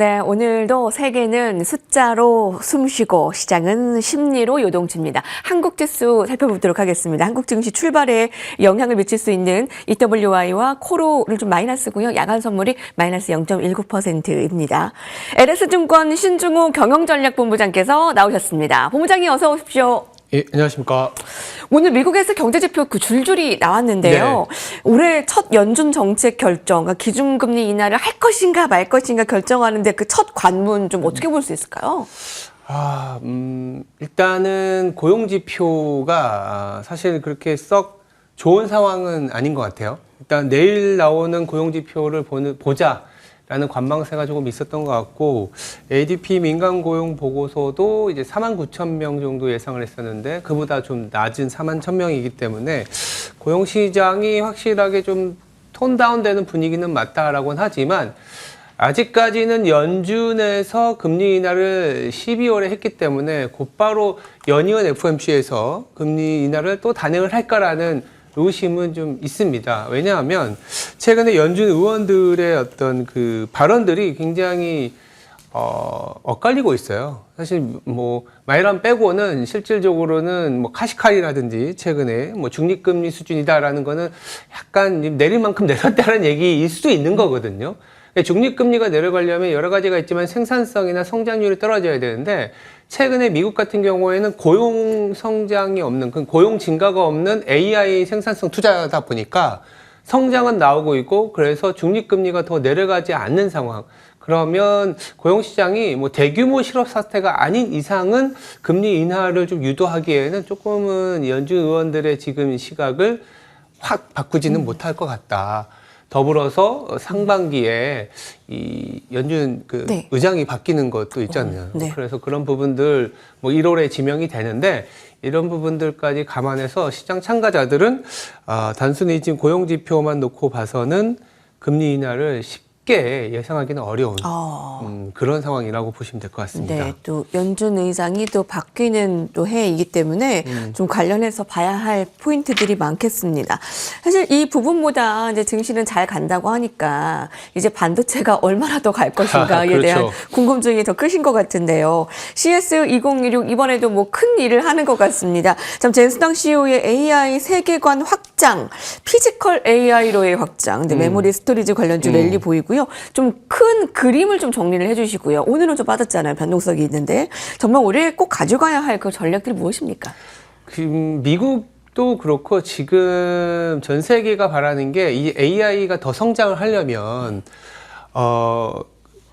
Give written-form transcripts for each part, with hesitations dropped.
네, 오늘도 세계는 숫자로 숨쉬고 시장은 심리로 요동칩니다. 한국 지수 살펴보도록 하겠습니다. 한국 증시 출발에 영향을 미칠 수 있는 EWI와 코로를 좀 마이너스고요. 야간 선물이 마이너스 0.19%입니다. LS증권 신중호 경영전략본부장께서 나오셨습니다. 본부장님 어서 오십시오. 예, 안녕하십니까. 오늘 미국에서 경제지표 줄줄이 나왔는데요. 네. 올해 첫 연준 정책 결정, 그러니까 기준금리 인하를 할 것인가 말 것인가 결정하는데 그 첫 관문 좀 어떻게 볼 수 있을까요? 일단은 고용지표가 사실 그렇게 썩 좋은 상황은 아닌 것 같아요. 일단 내일 나오는 고용지표를 보자라는 관망세가 조금 있었던 것 같고, ADP 민간 고용 보고서도 이제 49,000명 정도 예상을 했었는데 그보다 좀 낮은 41,000명이기 때문에 고용시장이 확실하게 좀 톤 다운되는 분위기는 맞다라고는 하지만 아직까지는 연준에서 금리 인하를 12월에 했기 때문에 곧바로 연이은 FOMC에서 금리 인하를 또 단행을 할까라는 의심은 좀 있습니다. 왜냐하면 최근에 연준 의원들의 어떤 그 발언들이 굉장히 엇갈리고 있어요. 사실 뭐 마이란 빼고는 실질적으로는 뭐 카시칼이라든지 최근에 뭐 중립금리 수준이다라는 거는 약간 내릴 만큼 내렸다는 얘기일 수도 있는 거거든요. 중립금리가 내려가려면 여러 가지가 있지만 생산성이나 성장률이 떨어져야 되는데 최근에 미국 같은 경우에는 고용 성장이 없는, 고용 증가가 없는 AI 생산성 투자다 보니까 성장은 나오고 있고 그래서 중립금리가 더 내려가지 않는 상황. 그러면 고용시장이 뭐 대규모 실업 사태가 아닌 이상은 금리 인하를 좀 유도하기에는 조금은 연준 의원들의 지금 시각을 확 바꾸지는 못할 것 같다. 더불어서 상반기에 이 연준 네. 의장이 바뀌는 것도 있잖아요. 네. 그래서 그런 부분들 뭐 1월에 지명이 되는데 이런 부분들까지 감안해서 시장 참가자들은 단순히 지금 고용 지표만 놓고 봐서는 금리 인하를 쉽게 예상하기는 어려운 그런 상황이라고 보시면 될 것 같습니다. 네, 또 연준 의장이 또 바뀌는 또 해이기 때문에 좀 관련해서 봐야 할 포인트들이 많겠습니다. 사실 이 부분보다 이제 증시는 잘 간다고 하니까 이제 반도체가 얼마나 더 갈 것인가에 그렇죠. 대한 궁금증이 더 크신 것 같은데요. CS2016 이번에도 뭐 큰 일을 하는 것 같습니다. 참 젠스당 CEO의 AI 세계관 확장, 피지컬 AI로의 확장, 근데 메모리 스토리지 관련주 랠리 보이고요. 좀 큰 그림을 좀 정리를 해주시고요. 오늘은 좀 빠졌잖아요. 변동성이 있는데 정말 올해 꼭 가져가야 할 그 전략들이 무엇입니까? 미국도 그렇고 지금 전 세계가 바라는 게 이 AI가 더 성장을 하려면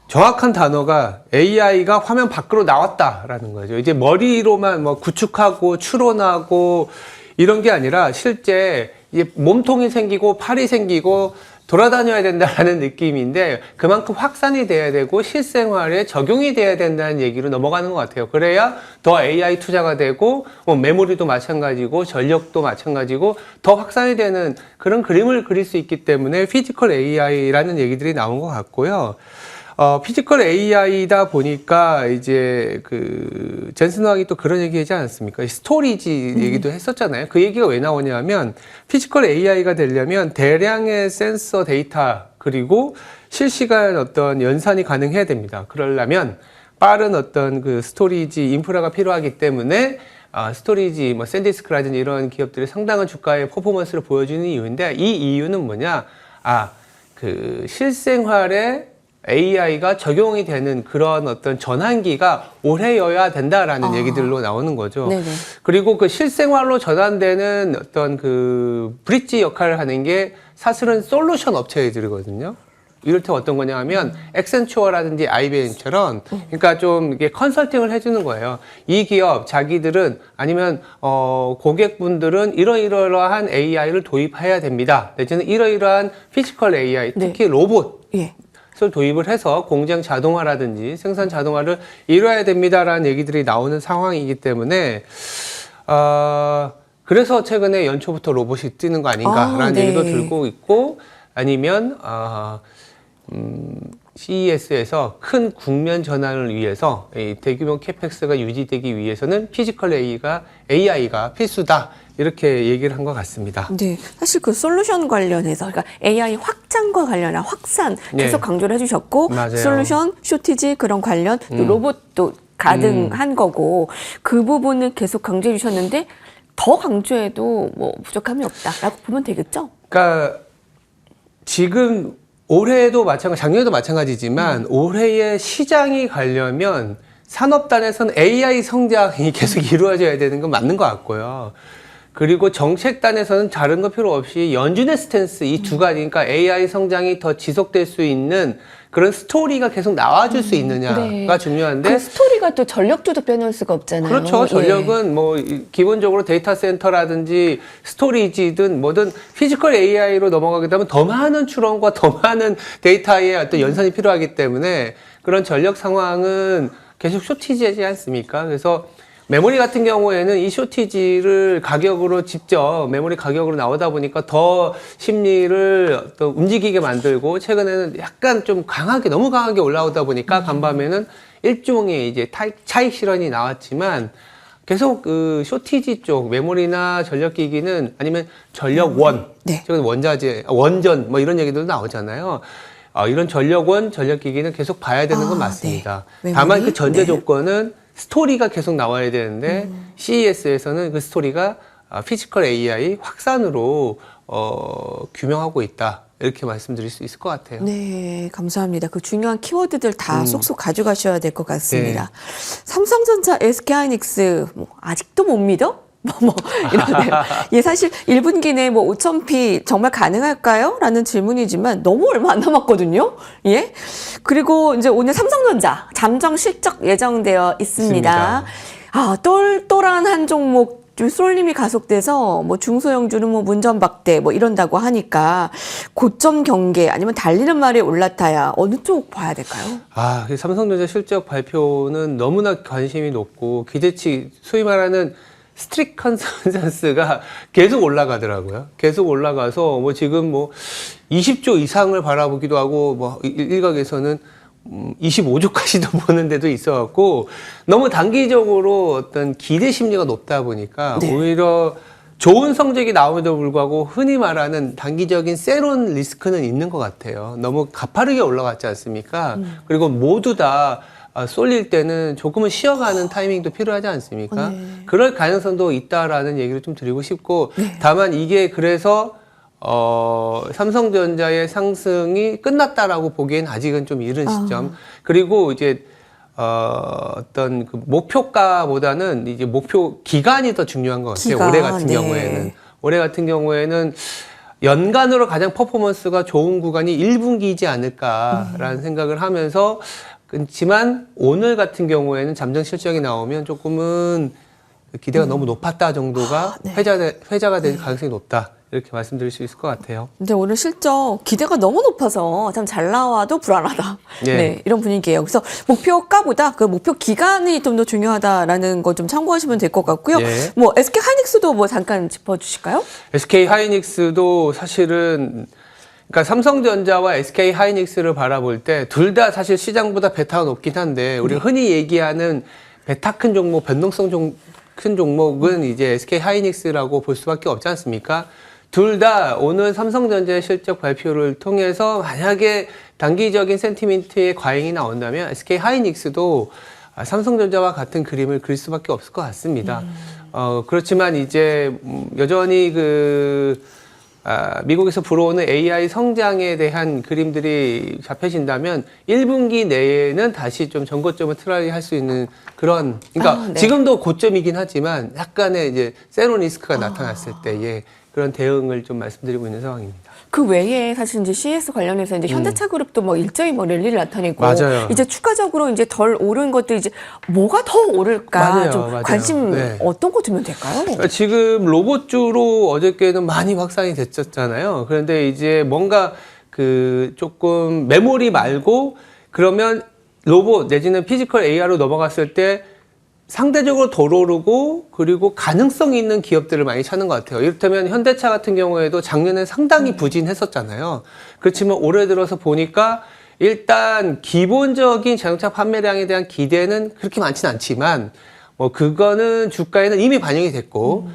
정확한 단어가 AI가 화면 밖으로 나왔다라는 거죠. 이제 머리로만 뭐 구축하고 추론하고 이런 게 아니라 실제 이제 몸통이 생기고 팔이 생기고 돌아다녀야 된다는 느낌인데 그만큼 확산이 돼야 되고 실생활에 적용이 돼야 된다는 얘기로 넘어가는 것 같아요. 그래야 더 AI 투자가 되고 뭐 메모리도 마찬가지고 전력도 마찬가지고 더 확산이 되는 그런 그림을 그릴 수 있기 때문에 피지컬 AI라는 얘기들이 나온 것 같고요. 피지컬 AI다 보니까 이제 젠슨 황이 또 그런 얘기 하지 않았습니까? 스토리지 얘기도 했었잖아요. 그 얘기가 왜 나오냐면 피지컬 AI가 되려면 대량의 센서 데이터 그리고 실시간 어떤 연산이 가능해야 됩니다. 그러려면 빠른 어떤 스토리지 인프라가 필요하기 때문에 스토리지 뭐 샌디스크라든지 이런 기업들이 상당한 주가의 퍼포먼스를 보여주는 이유인데 이 이유는 뭐냐? 실생활에 AI가 적용이 되는 그런 어떤 전환기가 올해여야 된다라는 얘기들로 나오는 거죠. 네네. 그리고 실생활로 전환되는 어떤 브릿지 역할을 하는 게 사실은 솔루션 업체들이거든요. 이럴 때 어떤 거냐 하면 액센추어라든지 IBM처럼 그러니까 좀 이게 컨설팅을 해주는 거예요. 이 기업 자기들은 아니면 고객분들은 이러이러한 AI를 도입해야 됩니다. 내지는 이러이러한 피지컬 AI 특히 로봇 도입을 해서 공장 자동화라든지 생산 자동화를 이뤄야 됩니다라는 얘기들이 나오는 상황이기 때문에 그래서 최근에 연초부터 로봇이 뜨는 거 아닌가라는 얘기도 들고 있고 아니면 CES에서 큰 국면 전환을 위해서 대규모 캐펙스가 유지되기 위해서는 피지컬 AI가 필수다. 이렇게 얘기를 한 것 같습니다. 네, 사실 그 솔루션 관련해서, 그러니까 AI 확장과 관련한 확산 계속 네. 강조를 해주셨고, 맞아요. 솔루션, 쇼티지 그런 관련, 또 로봇도 가능한 거고, 그 부분을 계속 강조해 주셨는데, 더 강조해도 뭐 부족함이 없다라고 보면 되겠죠? 그러니까 지금 올해도 마찬가지, 작년에도 마찬가지지만 올해의 시장이 가려면 산업단에서는 AI 성장이 계속 이루어져야 되는 건 맞는 것 같고요. 그리고 정책단에서는 다른 거 필요 없이 연준의 스탠스 이 두 가지, 그러니까 AI 성장이 더 지속될 수 있는 그런 스토리가 계속 나와줄 수 있느냐가 네. 중요한데, 그 스토리가 또 전력주도 빼놓을 수가 없잖아요. 그렇죠. 예. 전력은 뭐 기본적으로 데이터 센터라든지 스토리지든 뭐든 피지컬 AI로 넘어가게 되면 더 많은 추론과 더 많은 데이터의 어떤 연산이 필요하기 때문에 그런 전력 상황은 계속 쇼티지지 않습니까? 그래서 메모리 같은 경우에는 이 쇼티지를 가격으로 직접 메모리 가격으로 나오다 보니까 더 심리를 또 움직이게 만들고, 최근에는 약간 좀 강하게, 너무 강하게 올라오다 보니까 간밤에는 일종의 이제 차익 실현이 나왔지만, 계속 그 쇼티지 쪽 메모리나 전력기기는, 아니면 전력원, 네. 최근 원자재, 원전 뭐 이런 얘기도 나오잖아요. 이런 전력원, 전력기기는 계속 봐야 되는 건 맞습니다. 네. 다만 그 메모리? 전제 네. 조건은 스토리가 계속 나와야 되는데, CES에서는 그 스토리가 피지컬 AI 확산으로 규명하고 있다, 이렇게 말씀드릴 수 있을 것 같아요. 네, 감사합니다. 그 중요한 키워드들 다 쏙쏙 가져가셔야 될 것 같습니다. 네. 삼성전자, SK하이닉스 뭐 아직도 못 믿어? 이러네요. 예, 사실 1분기 내에 뭐 5,000피 정말 가능할까요? 라는 질문이지만 너무 얼마 안 남았거든요. 예. 그리고 이제 오늘 삼성전자 잠정 실적 예정되어 있습니다. 아, 똘똘한 한 종목 좀 쏠림이 가속돼서 뭐 중소형주는 뭐 문전박대 뭐 이런다고 하니까 고점 경계 아니면 달리는 말이 올라타야 어느 쪽 봐야 될까요? 그 삼성전자 실적 발표는 너무나 관심이 높고, 기대치, 소위 말하는 스트릿 컨센서스가 계속 올라가더라고요. 계속 올라가서 뭐 지금 뭐 20조 이상을 바라보기도 하고, 뭐 일각에서는 25조까지도 보는 데도 있어갖고, 너무 단기적으로 어떤 기대 심리가 높다 보니까 네. 오히려 좋은 성적이 나옴에도 불구하고 흔히 말하는 단기적인 세론 리스크는 있는 것 같아요. 너무 가파르게 올라갔지 않습니까? 그리고 모두 다 쏠릴 때는 조금은 쉬어가는 타이밍도 필요하지 않습니까? 네. 그럴 가능성도 있다라는 얘기를 좀 드리고 싶고, 네. 다만 이게 그래서 삼성전자의 상승이 끝났다라고 보기엔 아직은 좀 이른 시점. 그리고 이제 어떤 그 목표가보다는 이제 목표 기간이 더 중요한 것 같아요. 기간, 올해 같은 네. 경우에는. 올해 같은 경우에는 연간으로 가장 퍼포먼스가 좋은 구간이 1분기이지 않을까라는 생각을 하면서, 그렇지만 오늘 같은 경우에는 잠정 실적이 나오면 조금은 기대가 너무 높았다 정도가 네. 회자가 될 가능성이 높다, 이렇게 말씀드릴 수 있을 것 같아요. 근데 오늘 실적 기대가 너무 높아서 참 잘 나와도 불안하다. 네. 네, 이런 분위기예요. 그래서 목표가보다 그 목표 기간이 좀 더 중요하다라는 거 좀 참고하시면 될 것 같고요. 네. 뭐 SK 하이닉스도 뭐 잠깐 짚어주실까요? SK 하이닉스도 사실은, 그러니까 삼성전자와 SK 하이닉스를 바라볼 때 둘 다 사실 시장보다 베타가 높긴 한데, 우리가 흔히 얘기하는 베타 큰 종목, 변동성 큰 종목은 이제 SK 하이닉스라고 볼 수밖에 없지 않습니까? 둘 다 오늘 삼성전자의 실적 발표를 통해서 만약에 단기적인 센티멘트의 과잉이 나온다면 SK 하이닉스도 삼성전자와 같은 그림을 그릴 수밖에 없을 것 같습니다. 그렇지만 이제 여전히 미국에서 불어오는 AI 성장에 대한 그림들이 잡혀진다면 1분기 내에는 다시 좀 전고점을 트라이할 수 있는 그런, 그러니까 네. 지금도 고점이긴 하지만 약간의 이제 세론 리스크가 나타났을 때의 그런 대응을 좀 말씀드리고 있는 상황입니다. 그 외에 사실 이제 CS 관련해서 이제 현대차 그룹도 뭐 일정히 뭐 랠리를 나타내고 맞아요. 이제 추가적으로 이제 덜 오른 것들 이제 뭐가 더 오를까 맞아요, 좀 맞아요. 관심 네. 어떤 거 두면 될까요? 지금 로봇주로 어저께는 많이 확산이 됐었잖아요. 그런데 이제 뭔가 그 조금 메모리 말고, 그러면 로봇 내지는 피지컬 AR로 넘어갔을 때 상대적으로 덜 오르고, 그리고 가능성 있는 기업들을 많이 찾는 것 같아요. 이를테면 현대차 같은 경우에도 작년에 상당히 부진했었잖아요. 그렇지만 올해 들어서 보니까 일단 기본적인 자동차 판매량에 대한 기대는 그렇게 많지는 않지만, 뭐 그거는 주가에는 이미 반영이 됐고,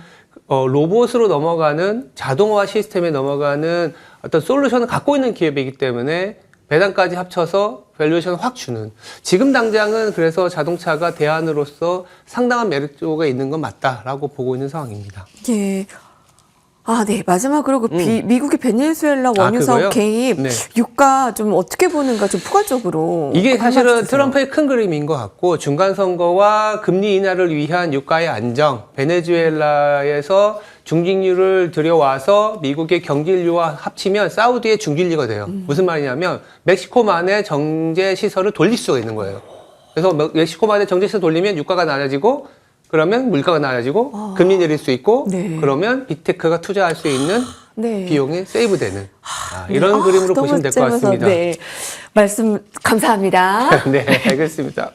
로봇으로 넘어가는 자동화 시스템에 넘어가는 어떤 솔루션을 갖고 있는 기업이기 때문에 배당까지 합쳐서 밸류에이션을 확 주는. 지금 당장은 그래서 자동차가 대안으로서 상당한 메리트가 있는 건 맞다라고 보고 있는 상황입니다. 예. 아, 네. 마지막으로 미국의 베네수엘라 원유 사업 그거요? 개입, 네. 유가 좀 어떻게 보는가 좀 포괄적으로. 이게 사실은 말씀해 주세요. 트럼프의 큰 그림인 것 같고, 중간선거와 금리 인하를 위한 유가의 안정, 베네수엘라에서 중진리를 들여와서 미국의 경질유와 합치면 사우디의 중진리가 돼요. 무슨 말이냐면 멕시코만의 정제 시설을 돌릴 수가 있는 거예요. 그래서 멕시코만의 정제 시설 돌리면 유가가 낮아지고, 그러면 물가가 낮아지고 금리 내릴 수 있고, 네. 그러면 빅테크가 투자할 수 있는 네. 비용이 세이브되는 이런 그림으로 너무 보시면 될 것 짧아서, 같습니다. 네. 말씀 감사합니다. 네, 알겠습니다.